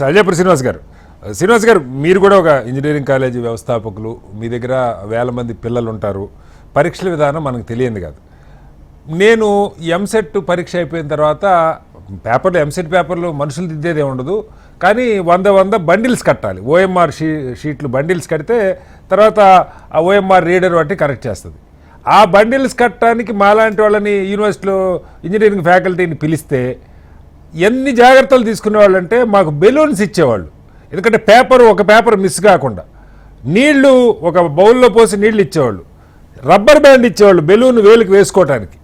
అజయపురి శ్రీనివాస్ గారు మీరు కూడా ఒక ఇంజనీరింగ్ కాలేజీ వ్యవస్థాపకులు, మీ దగ్గర వేల మంది పిల్లలు ఉంటారు. పరీక్షల విధానం మనకు తెలియదు కాదు. నేను ఎంసెట్ పరీక్ష అయిపోయిన తర్వాత పేపర్లు ఎంసెట్ పేపర్లు మనుషులు దిద్దేదే ఉండదు, కానీ 100 బండిల్స్ కట్టాలి. ఓఎంఆర్ షీట్లు బండిల్స్ కడితే తర్వాత ఆ ఓఎంఆర్ రీడర్ బట్టి కరెక్ట్ చేస్తుంది. ఆ బండిల్స్ కట్టడానికి మాలాంటి వాళ్ళని యూనివర్సిటీలో ఇంజనీరింగ్ ఫ్యాకల్టీని పిలిస్తే ఎన్ని జాగ్రత్తలు తీసుకునేవాళ్ళు అంటే మాకు బెలూన్స్ ఇచ్చేవాళ్ళు. ఎందుకంటే ఒక పేపర్ మిస్ కాకుండా నీళ్లు ఒక బౌల్లో పోసి నీళ్లు ఇచ్చేవాళ్ళు. రబ్బర్ బ్యాండ్ ఇచ్చేవాళ్ళు బెలూన్ వేలుకి వేసుకోవటానికి.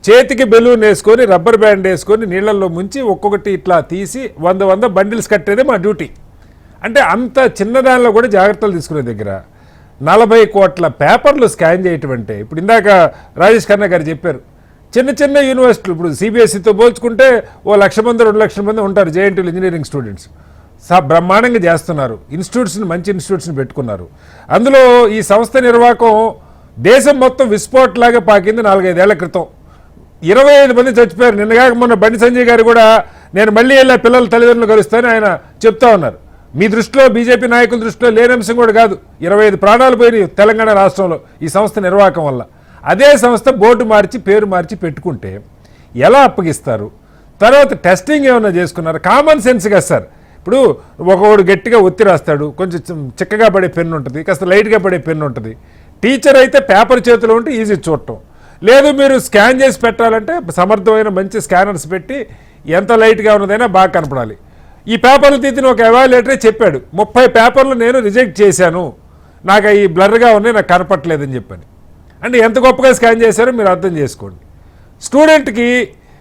చేతికి బెలూన్ వేసుకొని రబ్బర్ బ్యాండ్ వేసుకొని నీళ్ళల్లో ముంచి ఒక్కొక్కటి ఇట్లా తీసి 100 బండిల్స్ కట్టేదే మా డ్యూటీ. అంటే అంత చిన్నదానిలో కూడా జాగ్రత్తలు తీసుకునే దగ్గర 40 కోట్ల పేపర్లు స్కాన్ చేయటం అంటే, ఇప్పుడు ఇందాక రాజేష్ ఖన్నా గారు చెప్పారు, చిన్న యూనివర్సిటీలు ఇప్పుడు సిబిఎస్ఈతో పోల్చుకుంటే 1,00,000 మంది 2,00,000 మంది ఉంటారు జేఎన్టీలు ఇంజనీరింగ్ స్టూడెంట్స్. బ్రహ్మాండంగా చేస్తున్నారు. మంచి ఇన్స్టిట్యూట్స్ని పెట్టుకున్నారు. అందులో ఈ సంస్థ నిర్వాహకం దేశం మొత్తం విస్ఫోట్లాగా పాకింది 4-5 ఏళ్ల క్రితం. 25 మంది చచ్చిపోయారు. నిన్నగాక మొన్న బండి సంజయ్ గారు కూడా నేను మళ్ళీ వెళ్ళా పిల్లల తల్లిదండ్రులు కలుస్తానని ఆయన చెప్తా ఉన్నారు. మీ దృష్టిలో బీజేపీ నాయకుల దృష్టిలో లేని అంశం కూడా కాదు. 25 ప్రాణాలు పోయినాయి తెలంగాణ రాష్ట్రంలో ఈ సంస్థ నిర్వాహకం వల్ల. అదే సంస్థ బోర్డు మార్చి పేరు మార్చి పెట్టుకుంటే ఎలా అప్పగిస్తారు? తర్వాత టెస్టింగ్ ఏమన్నా చేసుకున్నారు? కామన్ సెన్స్ కదా సార్. ఇప్పుడు ఒకడు గట్టిగా ఒత్తి రాస్తాడు, కొంచెం చిక్కగా పడే పెన్ను ఉంటుంది, కాస్త లైట్గా పడే పెన్ను ఉంటుంది. టీచర్ అయితే పేపర్ చేతిలో ఉంటే ఈజీ చూడటం. లేదు మీరు స్కాన్ చేసి పెట్టాలంటే సమర్థమైన మంచి స్కానర్స్ పెట్టి ఎంత లైట్గా ఉన్నదైనా బాగా కనపడాలి. ఈ పేపర్లు తీసిన ఒక ఎవాల్యుయేటరే చెప్పాడు, 30 పేపర్లు నేను రిజెక్ట్ చేశాను, నాకు ఈ బ్లర్గా ఉన్నాయి, నాకు కనపట్లేదని చెప్పని. అంటే ఎంత గొప్పగా స్కాన్ చేశారో మీరు అర్థం చేసుకోండి. స్టూడెంట్కి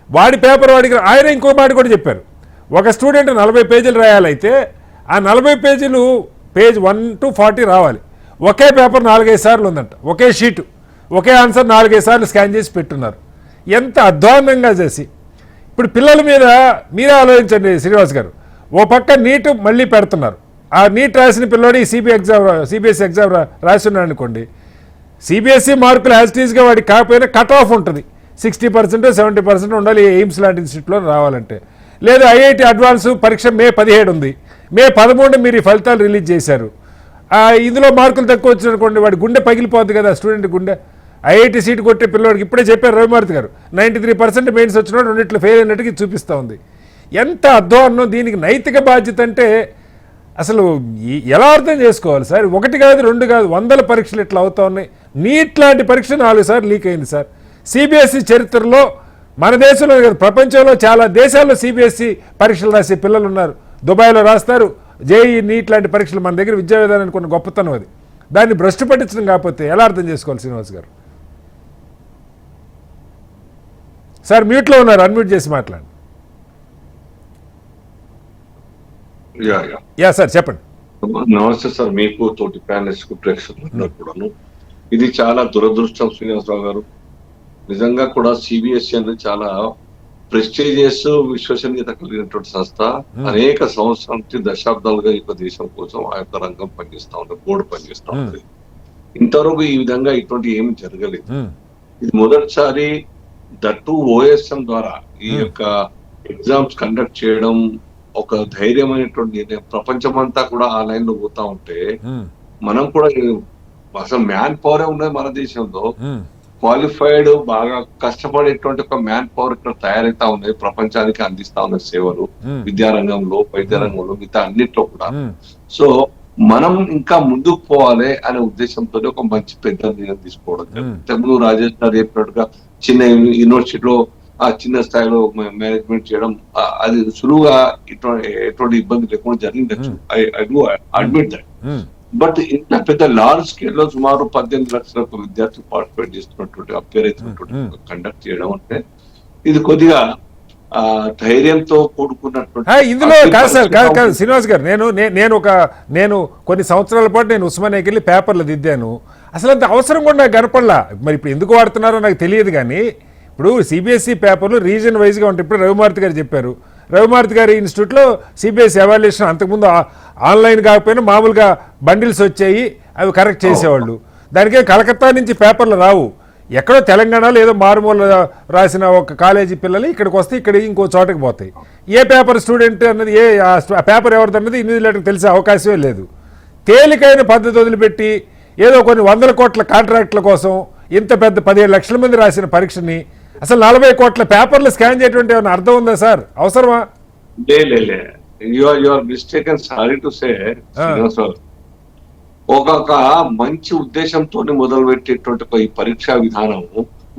వాడి పేపర్ వాడికి ఆయన ఇంకో మాట కూడా చెప్పారు. ఒక స్టూడెంట్ 40 పేజీలు రాయాలైతే ఆ 40 పేజీలు పేజ్ 1 to 40 రావాలి. ఒకే పేపర్ 4-5 సార్లు ఉందంట, ఒకే షీటు, ఒకే ఆన్సర్ 4-5 సార్లు స్కాన్ చేసి పెట్టున్నారు. ఎంత అధ్వాన్నంగా చేసి. ఇప్పుడు పిల్లల మీద మీరే ఆలోచించండి శ్రీనివాస్ గారు. ఓ పక్క నీట్ మళ్ళీ పెడుతున్నారు. ఆ నీట్ రాసిన పిల్లవాడు ఈ సిబిఎస్ఈ ఎగ్జామ్ రాస్తున్నాడు అనుకోండి, సిబిఎస్ఈ మార్కులు యాజిటీస్గా వాడికి కాకపోయినా కట్ ఆఫ్ ఉంటుంది. 60% 70% ఉండాలి ఎయిమ్స్ లాంటి ఇన్స్టిట్యూట్లో రావాలంటే. లేదు ఐఐటి అడ్వాన్స్ పరీక్ష మే 17 ఉంది, మే 13 మీరు ఈ ఫలితాలు రిలీజ్ చేశారు. ఇందులో మార్కులు తక్కువ వచ్చిననుకోండి వాడి గుండె పగిలిపోద్ది కదా, స్టూడెంట్ గుండె. ఐఐటి సీట్ కొట్టే పిల్లవాడికి ఇప్పుడే చెప్పారు రవిమారుతి గారు, 93% మెయిన్స్ వచ్చినప్పుడు 2 ఫెయిల్ అయినట్టుగా చూపిస్తూ ఉంది. ఎంత అధ్వాన్నం! దీనికి నైతిక బాధ్యత అంటే అసలు ఎలా అర్థం చేసుకోవాలి సార్? 1 కాదు 2 కాదు 100 పరీక్షలు ఇట్లా అవుతా ఉన్నాయి. నీట్ లాంటి పరీక్ష 4 సార్లు లీక్ అయింది సార్. సిబిఎస్ఈ చరిత్రలో మన దేశంలో కాదు ప్రపంచంలో చాలా దేశాల్లో సిబిఎస్ఈ పరీక్షలు రాసే పిల్లలు ఉన్నారు. దుబాయ్లో రాస్తారు జేఈ నీట్ లాంటి పరీక్షలు. మన దగ్గర విద్యా విధానానికి కొన్ని గొప్పతనం అది. దాన్ని భ్రష్టు పట్టించడం కాకపోతే ఎలా అర్థం చేసుకోవాలి శ్రీనివాస్ గారు? సార్ మ్యూట్లో ఉన్నారు, అన్మ్యూట్ చేసి మాట్లాడండి. యా సార్ చెప్పండి. నమస్తే సార్, మీకు తోటి ప్యానలిస్ట్ ప్రేక్షకులు కూడాను. ఇది చాలా దురదృష్టం శ్రీనివాసరావు గారు. నిజంగా కూడా సిబిఎస్ఈ అనేది చాలా ప్రెస్టీజియస్ విశ్వసనీయత కలిగినటువంటి సంస్థ. అనేక సంవత్సరాల నుంచి దశాబ్దాలుగా ఈ దేశం కోసం ఆ యొక్క రంగం పనిచేస్తా ఉంది, బోర్డు పనిచేస్తా ఉంది. ఇంతవరకు ఈ విధంగా ఇటువంటి ఏమి జరగలేదు. ఇది మొదటిసారి దట్టు ఓఎస్ఎం ద్వారా ఈ యొక్క ఎగ్జామ్స్ కండక్ట్ చేయడం ఒక ధైర్యమైనటువంటి నిర్ణయం. ప్రపంచమంతా కూడా ఆ లైన్ లో పోతా ఉంటే మనం కూడా అసలు మ్యాన్ పవరే ఉన్నది మన దేశంలో. క్వాలిఫైడ్ బాగా కష్టపడేటువంటి ఒక మ్యాన్ పవర్ ఇక్కడ తయారైతా ఉన్నది, ప్రపంచానికి అందిస్తా ఉన్న సేవలు విద్యారంగంలో, వైద్య రంగంలో, మిగతా అన్నిట్లో కూడా. సో మనం ఇంకా ముందుకు పోవాలి అనే ఉద్దేశంతో ఒక మంచి పెద్ద నిర్ణయం తీసుకోవడం. తెలుగు రాజేష్ గారు చెప్పినట్టుగా చిన్న యూనివర్సిటీలో ఆ చిన్న స్థాయిలో మేనేజ్మెంట్ చేయడం అది సులువుగా ఎటువంటి ఇబ్బంది లేకుండా జరిగిండొచ్చు. I do admit that. But ఇంత పెద్ద లార్జ్ స్కేల్ లో సుమారు 18 లక్షల విద్యార్థులు పార్టిసిపేట్ చేస్తున్నటువంటి అపేర్ అవుతున్నటువంటి కండక్ట్ చేయడం అంటే ఇది కొద్దిగా ధైర్యంతో కూడుకున్నటువంటి. ఇందులో కాదు సార్, కాదు శ్రీనివాస్ గారు, నేను కొన్ని సంవత్సరాల పాటు నేను ఉస్మానియాకి వెళ్ళి పేపర్లు దిద్దాను. అసలు అంత అవసరం కూడా నాకు కనపడలా. మరి ఇప్పుడు ఎందుకు వాడుతున్నారో నాకు తెలియదు. కానీ ఇప్పుడు సిబిఎస్ఈ పేపర్లు రీజన్ వైజ్గా ఉంటాయి. ఇప్పుడు రవిమారుతి గారు చెప్పారు, రవిమారుతి గారి ఇన్స్టిట్యూట్లో సిబిఎస్ఈ ఎవాల్యుయేషన్ అంతకుముందు ఆన్లైన్ కాకపోయినా మామూలుగా బండిల్స్ వచ్చాయి, అవి కరెక్ట్ చేసేవాళ్ళు. దానికే కలకత్తా నుంచి పేపర్లు రావు. ఎక్కడో తెలంగాణలో ఏదో మారుమూల రాసిన ఒక కాలేజీ పిల్లలు ఇక్కడికి వస్తే ఇక్కడ ఇంకో చోటకి పోతాయి. ఏ పేపర్ స్టూడెంట్ అన్నది ఆ పేపర్ ఎవరిదన్నది ఇన్విజిలేటర్కి తెలిసే అవకాశమే లేదు. తేలికైన పద్ధతి వదిలిపెట్టి ఏదో కొన్ని 100 కోట్ల కాంట్రాక్టుల కోసం ఇంత పెద్ద 17 లక్షల మంది రాసిన పరీక్షని అసలు 40 కోట్ల పేపర్లు స్కాన్ చేయటువంటి ఏమైనా అర్థం ఉందా సార్? అవసరమా? You are mistaken, sorry to say. ఒక మంచి ఉద్దేశంతో మొదలు పెట్టేటువంటి ఈ పరీక్షా విధానం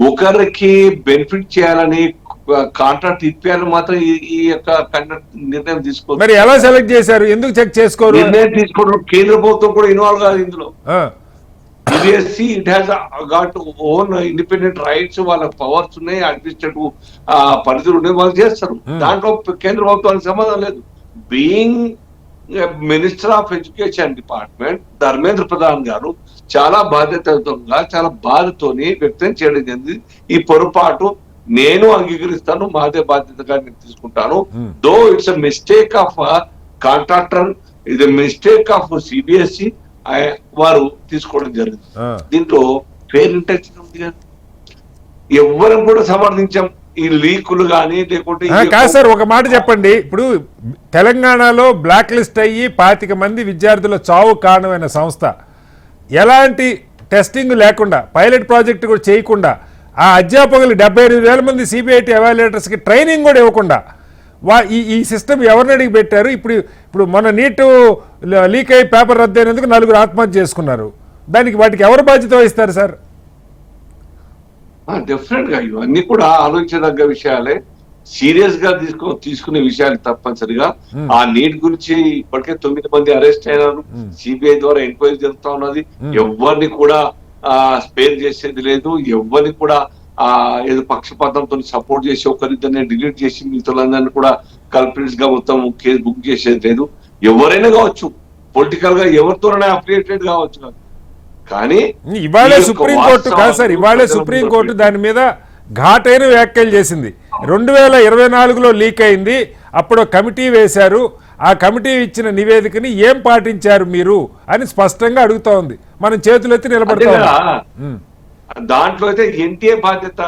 ఒకరికి బెనిఫిట్ చేయాలని కాంట్రాక్ట్ ఇప్పాలని మాత్రం ఈ యొక్క నిర్ణయం తీసుకోవాలి. మరి ఎలా సెలెక్ట్ చేశారు? ఎందుకు చెక్ చేసుకోరు? నిర్ణయం తీసుకోవడం కేంద్ర ప్రభుత్వం కూడా ఇన్వాల్వ్ కాదు ఇందులో. CBSE it has got own independent rights, వాళ్ళ పవర్స్ ఉన్నాయి, అడ్మినిస్ట్రేటివ్ పరిధులు ఉన్నాయి, వాళ్ళు చేస్తారు. దాంట్లో కేంద్ర ప్రభుత్వానికి సంబంధం లేదు. Being minister of education department Dharmendra Pradhan గారు చాలా బాధ్యతగా, చాలా బాధతోని వ్యక్తం చేయడం జరిగింది. ఈ పొరపాటు నేను అంగీకరిస్తాను, మాదే బాధ్యతగా నేను తీసుకుంటాను. Though it's a mistake of contractor, ఇది మిస్టేక్ ఆఫ్ సిబిఎస్ఈ వారు తీసుకోవడం జరిగింది. దీంట్లో ఫెయిర్ ఇంటెన్షన్ ఉంది కదా, ఎవరం కూడా సమర్థించాం ఈ లీకులు కానీ లేకుంటే. కాదు సార్, ఒక మాట చెప్పండి. ఇప్పుడు తెలంగాణలో బ్లాక్ లిస్ట్ అయ్యి 25 మంది విద్యార్థుల చావు కారణమైన సంస్థ ఎలాంటి టెస్టింగ్ లేకుండా, పైలట్ ప్రాజెక్ట్ కూడా చేయకుండా, ఆ అధ్యాపకులు 78,000 మంది సిబిఐటి ఎవాల్యుయేటర్స్కి ట్రైనింగ్ కూడా ఇవ్వకుండా ఈ సిస్టమ్ ఎవరిని అడిగి పెట్టారు? ఇప్పుడు మన నీట్ లీక్ అయ్యి పేపర్ రద్దయినందుకు 4 ఆత్మహత్య చేసుకున్నారు. వాటికి ఎవరు బాధ్యత వహిస్తారు సార్? డెఫినెట్ గా ఇవన్నీ కూడా ఆలోచించదగ్గ విషయాలే, సీరియస్ గా తీసుకునే విషయాలు తప్పనిసరిగా. ఆ నీట్ గురించి ఇప్పటికే 9 మంది అరెస్ట్ అయినారు, సిబిఐ ద్వారా ఎంక్వైరీ జరుగుతా ఉన్నది. ఎవరిని కూడా స్పేర్ చేసేది లేదు, ఎవరిని కూడా ఏదో పక్షపాతంతో సపోర్ట్ చేసి ఒకరిద్దరిని డిలీట్ చేసి మిగతాలందరినీ కూడా కల్ప్రిట్స్ గా మొత్తం కేసు బుక్ చేసేది లేదు. ఎవరైనా కావచ్చు, పొలిటికల్ గా ఎవరితోనైనా అఫిలియేటెడ్ కావచ్చు కాదు. కానీ ఇవాళే సుప్రీంకోర్టు కాదు సార్, ఇవాళే సుప్రీంకోర్టు దాని మీద ఘాటైన వ్యాఖ్యలు చేసింది. 2024లో లీక్ అయింది, అప్పుడు కమిటీ వేశారు, ఆ కమిటీ ఇచ్చిన నివేదికని ఏం పాటించారు మీరు అని స్పష్టంగా అడుగుతా ఉంది. మనం చేతులెత్తి నిలబడతా దాంట్లో అయితే ఎన్టీఏ బాధ్యత,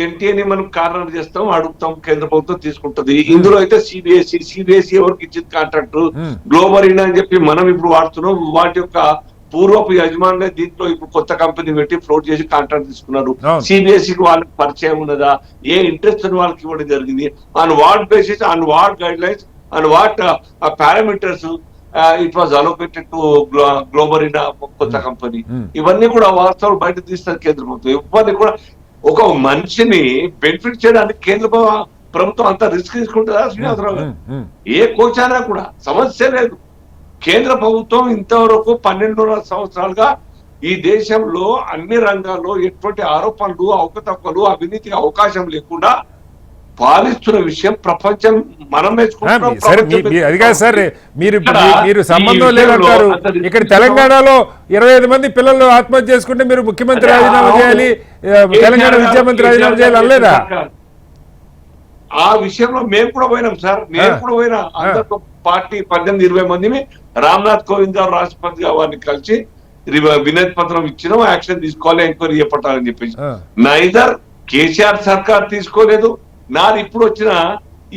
ఎన్టీఏని మనం కారణం చేస్తాం, అడుగుతాం, కేంద్ర ప్రభుత్వం తీసుకుంటది. ఇందులో అయితే సిబిఎస్ఈ ఎవరికి ఇచ్చింది కాంట్రాక్ట్? గ్లోబరీనా అని చెప్పి మనం ఇప్పుడు వాడుతున్నాం. వాటి యొక్క పూర్వపు యజమానులే దీంట్లో ఇప్పుడు కొత్త కంపెనీ పెట్టి ఫ్లోట్ చేసి కాంట్రాక్ట్ తీసుకున్నారు. సిబిఎస్ఈకి వాళ్ళకి పరిచయం ఉన్నదా? ఏ ఇంట్రెస్ట్ వాళ్ళకి ఇవ్వడం జరిగింది? On what basis, on what guide lines, on what parameters it was allocated to Globarena కొత్త కంపెనీ? ఇవన్నీ కూడా వాస్తవాలు బయట తీస్తారు కేంద్ర ప్రభుత్వం. ఇవన్నీ కూడా ఒక మనిషిని బెనిఫిట్ చేయడానికి కేంద్ర ప్రభుత్వం అంత రిస్క్ తీసుకుంటుందా శ్రీనివాసరావు గారు? ఏ కోచానా కూడా సమస్య లేదు. కేంద్ర ప్రభుత్వం ఇంతవరకు 12.5 సంవత్సరాలుగా ఈ దేశంలో అన్ని రంగాల్లో ఎటువంటి ఆరోపణలు, అవకతవకలు, అవినీతికి అవకాశం లేకుండా పాలిస్తున్న విషయం ప్రపంచం మనం అది కాదు సార్, మీరు సంబంధం లేదంటారు. ఇక్కడ తెలంగాణలో 25 మంది పిల్లలు ఆత్మహత్య చేసుకుంటే మీరు ముఖ్యమంత్రి రాజీనామా చేయాలి, తెలంగాణ విద్యామంత్రి రాజీనామా చేయాలి అనలేదా? ఆ విషయంలో మేము కూడా పోయినాం సార్, మేము కూడా పోయినా. అందరితో పార్టీ 18-20 మందిని రామ్నాథ్ కోవింద్ గారు రాష్ట్రపతి గారిని కలిసి వినతి పత్రం ఇచ్చినాం, యాక్షన్ తీసుకోవాలి, ఎంక్వైరీ చేపట్టాలని చెప్పేసి. నైదర్ కేసీఆర్ సర్కార్ తీసుకోలేదు, నాది ఇప్పుడు వచ్చిన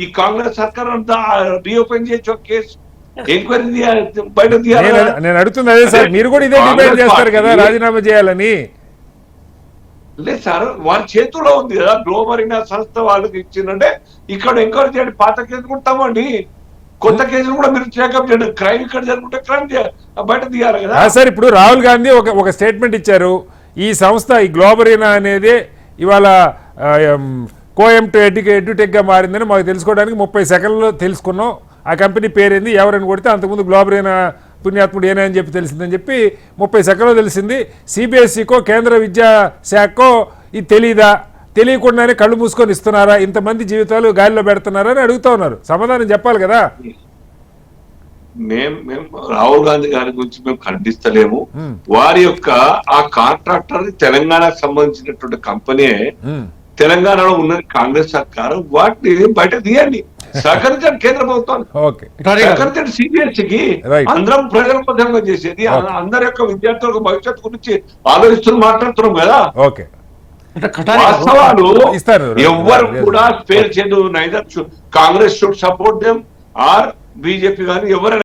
ఈ కాంగ్రెస్ సర్కార్ అంతా రీఓపెన్ చేయొచ్చు కేసు, ఎంక్వైరీ బయట తీయాలి. నేను అడుగుతుంది అదే సార్, మీరు కూడా ఇదే డిబేట్ చేస్తారు కదా రాజీనామా చేయాలని. లేదు సార్, వారి చేతుల్లో ఉంది కదా, గ్లోబరీనా సంస్థ వాళ్ళకి ఇచ్చిందంటే ఇక్కడ ఎంక్వైరీ చేయండి. పాత కేసులు కూడా తమ్మండి, కొత్త కేసులు కూడా మీరు చెకప్ చేయండి. క్రైమ్ ఇక్కడ జరుగుతుంటే క్రైమ్ బయట తీయాలి కదా సార్. ఇప్పుడు రాహుల్ గాంధీ ఒక స్టేట్మెంట్ ఇచ్చారు, ఈ సంస్థ ఈ గ్లోబరీనా అనేది ఇవాళ కోఎంటు ఎడ్యుటెక్ గా మారిందని మాకు తెలుసుకోవడానికి 30 సెకండ్లో తెలుసుకున్నాం. ఆ కంపెనీ పేరేంది, ఎవరైనా కొడితే అంతకుముందు గ్లోబరీనా పుణ్యాత్ముడు ఏనా అని చెప్పి తెలిసిందని చెప్పి 30 సెకండ్లో తెలిసింది. సిబిఎస్ఈకో కేంద్ర విద్యాశాఖకో ఇది తెలీదా? తెలియకుండానే కళ్ళు మూసుకొని ఇస్తున్నారా? ఇంతమంది జీవితాలు గాలిలో పెడుతున్నారా అని అడుగుతా ఉన్నారు. సమాధానం చెప్పాలి కదా. మేము రాహుల్ గాంధీ గారి గురించి మేము ఖండిస్తలేము. వారి యొక్క ఆ కాంట్రాక్టర్ తెలంగాణకు సంబంధించినటువంటి కంపెనీ, తెలంగాణలో ఉన్నది కాంగ్రెస్ సర్కారు, వాటిని బయట తీయండి, సహకరించండి కేంద్ర ప్రభుత్వాన్ని, సహకరించండి సిబిఎస్ఈకి. అందరం ప్రజల మధ్యంగా చేసేది, అందరి యొక్క విద్యార్థులకు భవిష్యత్తు గురించి ఆలోచిస్తూ మాట్లాడుతున్నాం కదా. అంటే కటారి వాస్తవాలు ఇస్తారు. ఎవ్వరు కూడా స్పేర్ చేయదు. Neither Congress should support them or BJP కానీ ఎవరైనా